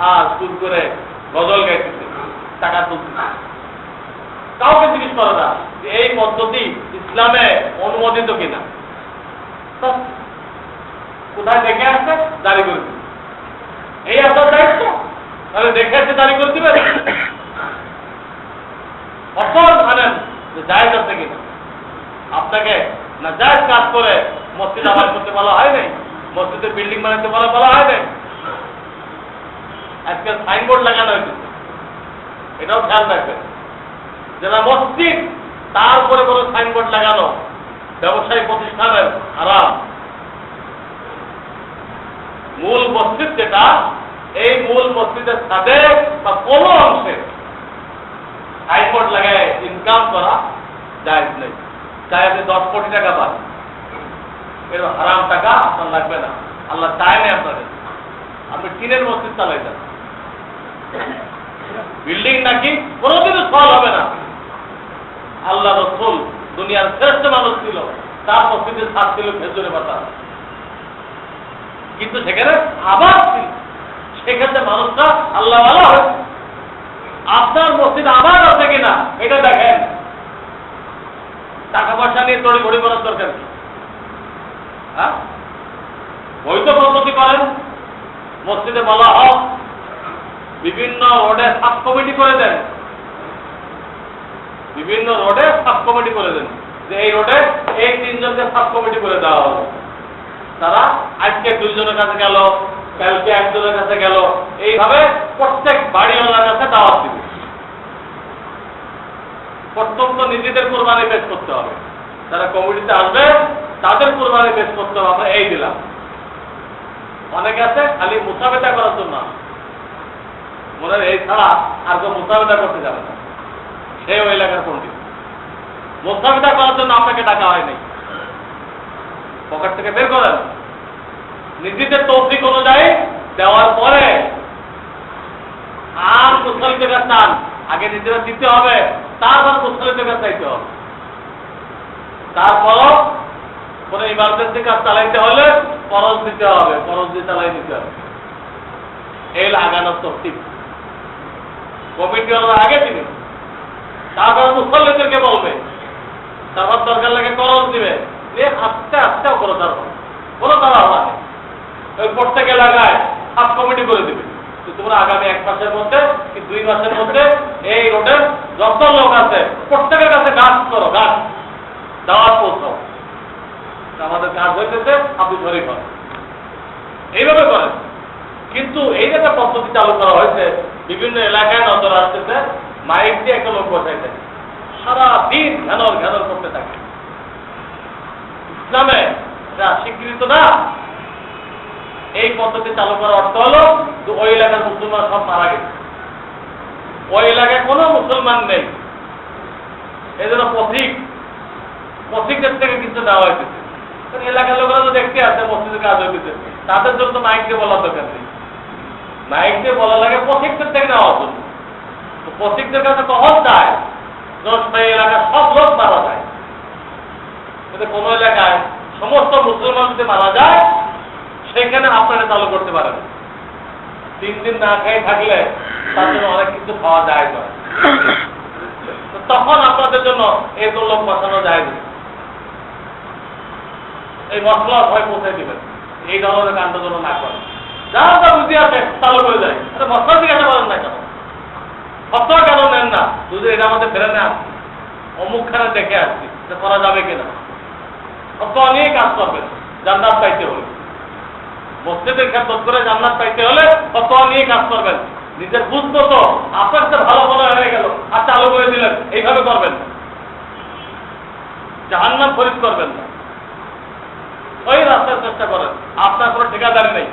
S1: আর সুর করে গজল গাইতেছে, টাকা তুলতেছে। কাউকে জিজ্ঞেস করে না যে এই পদ্ধতি ইসলামে অনুমোদিত কিনা। কোথায় দেখে আসছে? জারি করে দিবে। এই আপনার দায়িত্ব, তাহলে দেখে আসছে জারি করে দিবে। অসল জানেন যে জায়েজ আছে কিনা। আপনাকে না জায়েজ কাজ করে মসজিদ আবাদ করতে বলা হয় নাই, মসজিদের বিল্ডিং বানাতে বলা হয় নাই। আজকাল সাইনবোর্ড লাগানো হয়েছে, এটাও খেয়াল রাখবেন। যারা মসজিদ তার উপরে কোনো সাইনবোর্ড লাগানো ব্যবসায়ী প্রতিষ্ঠানের হারাম। মূল মসজিদ যেটা, এই মূল মসজিদের ছাদে বা কোনো অংশে সাইনবোর্ড লাগায় ইনকাম করা জায়েজ নেই। চাই আপনি 10 কোটি টাকা পান, এর হারাম টাকা আপনার লাগবে না, আল্লাহ চায় না আপনাদের। আপনি টিনের মসজিদ চালাই যান, বিল্ডিং নাকি কোনোদিনও ফল হবে না। আল্লাহ রাসূল দুনিয়ার শ্রেষ্ঠ মানুষ ছিল, তার মসজিদের ছাদ ছিল খেজুরের পাতা, কিন্তু সেখানে আবাদ ছিল, সেখানে মানুষরা আল্লাহ ওয়ালা হয়েছে। আপনার মসজিদ আবাদ আছে কিনা এটা দেখেন। টাকা পয়সা নিয়ে তড়ি ঘড়ি করার দরকার কি? হ্যাঁ, বৈধ পদ্ধতি করেন। মসজিদে বলা হোক বিভিন্ন রোডে সাব কমিটি করে দেন, বিভিন্ন রোডে সাব কমিটি করে দেন, যে এই রোডে এই 3 জনকে সাব কমিটি করে দেওয়া হবে। তারা আজকে 2 জনের কাছে গেল, কালকে 1 জনের কাছে গেল, এইভাবে প্রত্যেক বাড়িওয়ালার কাছে দাওয়াত দিবে। প্রথম তো নিজেদের কোরবানি পেশ করতে হবে, যারা কমিটিতে আসবে তাদের কোরবানি পেশ করতে হবে। আমরা এই দিলাম। অনেকে আছে খালি মুসাবেদা করার জন্য, মনে হয় এই ছাড়া আর কেউ মুসাবেদা করতে যাবে না, সে ওই এলাকার পণ্ডিত। মুসাবেদা করার জন্য আপনাকে ডাকা হয় নাই, পকেট থেকে বের করেন, নিজেদের তৌফিক অনুযায়ী দেওয়ার পরে আর মুসলিমদের কাছে চান, আগে নিজেরা দিতে হবে, তারপর মুসলিমদের কাছে চাইতে হবে। তারপরও কোন ইমার্জেন্সি কাজ চালাইতে হলে ফরজ দিতে হবে, ফরজ দিয়ে চালাই দিতে হবে। এই লাগানোর তৌফিক কমিটি আগে দিবে, তারপর মুসল্লিদেরকে বলবে, তারপর দরকার লাগে খরচ দিবে, আস্তে আস্তে করো, তারপর কোনো তারা হওয়া নেই। ওই প্রত্যেক এলাকায় সাব কমিটি করে দিবে, তোমরা আগামী 1 মাসের মধ্যে কি 2 মাসের মধ্যে এই রোডের যত লোক আছে প্রত্যেকের কাছে গাছ করো, গাছ দাওয়াত পৌঁছাও, আমাদের কাজ হইতেছে, আপনি শরীর করেন, এইভাবে করেন। কিন্তু এই যে একটা পদ্ধতি চালু করা হয়েছে, বিভিন্ন এলাকায় নজর আসতেছে, মাইক দিয়ে একটা লোক বসাই থাকে, সারাদিন ঘ্যানর ঘ্যানর করতে থাকে। ইসলামে এটা স্বীকৃত না। এই পদ্ধতি চালু করার অর্থ হলো যে ওই এলাকার মুসলমান সব মারা গেছে, ওই এলাকায় কোনো মুসলমান নেই, এই জন্য পথিকদের থেকে কিছু দেওয়া হয়েছে। এলাকার লোকেরা তো দেখতে আসে মসজিদের কাজ হয়েছে, তাদের জন্য তো মাইক দিয়ে বলার দরকার নেই, মাইক দিয়ে বলা লাগে পথিকদের থেকে নেওয়ার জন্য। তো পথিকদের কাছে কখন যায় যখন এই এলাকার সব লোক মারা যায়। কিন্তু কোন এলাকায় সমস্ত মুসলমান যদি মারা যায়, সেখানে আপনারা চালু করতে পারেন। 3 দিন না খেয়ে থাকলে তার জন্য অনেক কিছু খাওয়া যায় না, তখন আপনাদের জন্য এই লোক বাঁচানো যায় না। এই মশলা ভয় পৌঁছে দিবেন, এই ধরনের কাণ্ড যেন না করেন। যা যা বুঝি আছে চালু করে যায়, মশলা জিজ্ঞাসা করেন না কেন, ফতোয়া কেন নেন না, যদি এটা আমাদের ফেরে নেন অমুকখানে দেখে আসছি করা যাবে কিনা, ফতোয়া নিয়ে কাজ করবেন। জান্নাত পাইতে হলে, মসজিদের খেদমত করে জান্নাত পাইতে হলে ফতোয়া নিয়ে কাজ করবেন। নিজের বুঝতো তো আপনার তো ভালো ভালো হয়ে গেল আর চালু করে দিলেন, এইভাবে করবেন না, জাহান্নাম খরিদ করবেন না, ওই রাস্তার চেষ্টা করেন। আপনার কোনো ঠিকাদারি নেই,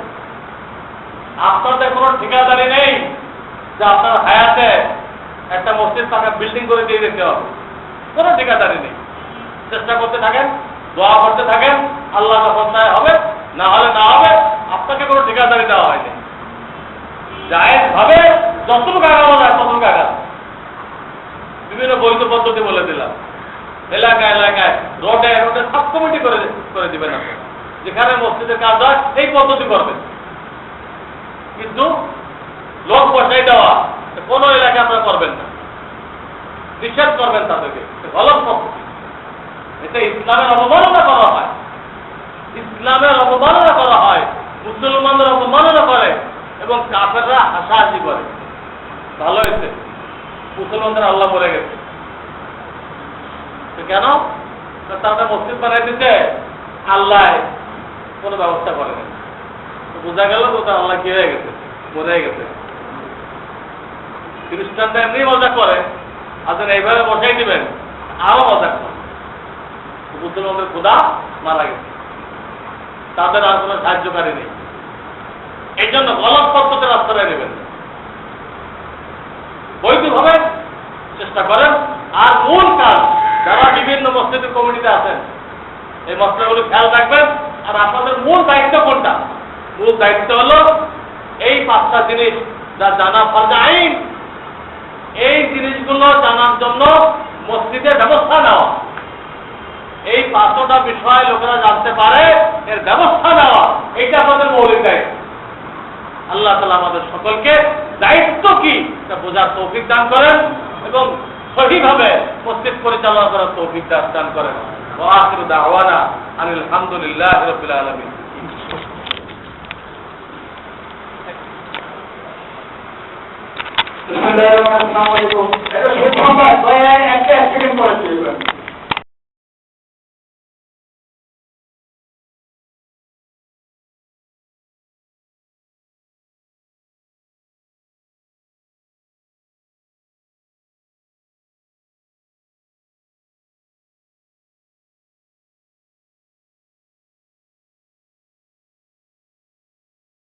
S1: আপনাদের কোনো ঠিকাদারি নেই যে আপনার হায়াতে একটা মসজিদ পাকা বিল্ডিং করে দিয়ে দিতে হবে, কোনো ঠিকাদারি নেই। চেষ্টা করতে থাকেন, দোয়া করতে থাকেন, আল্লাহ যখন চায় হবে, না হলে না হবে। আপনাকে কোনো ঠিকাদারি দেওয়া হয়নি, জায়েজ ভাবে যতটুকু আগানো যায় ততটুকু আগান। বিভিন্ন বৈধ পদ্ধতি বলে দিলাম, এলাকায় এলাকায় রোডে রোডে সাব কমিটি করে দিবেন আপনি, যেখানে মসজিদের কাজ হয় এই পদ্ধতি করবেন। কিন্তু লোক বসাই দেওয়া কোন এলাকায় আপনারা করবেন না, নিষেধ করবেন তাদেরকে, গলত পদ্ধতি। এটা ইসলামের অবমাননা করা হয়, ইসলামের অবমাননা করা হয়, মুসলমানদের অবমাননা করে এবং কাফেররা হাসাহাসি করে। ভালো হয়েছে মুসলমানদের আল্লাহ বলে গেছে, কেন তারা মসজিদ বানাই দিতে আল্লাহ কোনো ব্যবস্থা করে না। বোঝা গেল তো আল্লাহ কি হয়ে গেছে, বোঝাই গেছে। খ্রিস্টানরা এমনি মজা করে, আসলে এইভাবে বসাই দিবেন আরো মজা করে। মুসলমানদের খোদা মারা গেছে, তাদের আর কোনো সাহায্যকারী নেই। এই জন্য গলত পদ্ধতির রাস্তায় নেবেন, বৈধভাবে চেষ্টা করেন। আর মূল কাজ, যারা বিভিন্ন মসজিদের কমিটিতে আছেন, এই মশলাগুলো খেয়াল রাখবেন। আর আপনাদের মূল দায়িত্ব কোনটা? মূল দায়িত্ব হলো এই 5টা জিনিস যা জানা ফরজ আইন, এই জিনিসগুলো জানার জন্য মসজিদের ব্যবস্থা নেওয়া। এই 5টা বিষয় লোকেরা জানতে পারে, এর ব্যবস্থা নেওয়া, এইটা আমাদের মৌলিক দায়িত্ব। আল্লাহ তাআলা আমাদের সকলকে দায়িত্ব কি তা বোঝার তৌফিক দান করেন এবং সঠিকভাবে মসজিদ পরিচালনা করার তৌফিক দান করেন। ওয়া আখিরু দাওয়ানা আনিল হামদুলিল্লাহি রাব্বিল আলামিন।
S2: বিসমিল্লাহির রহমানির রহিম। আসসালামু আলাইকুম। এটা শেখ মোহাম্মদ ভাই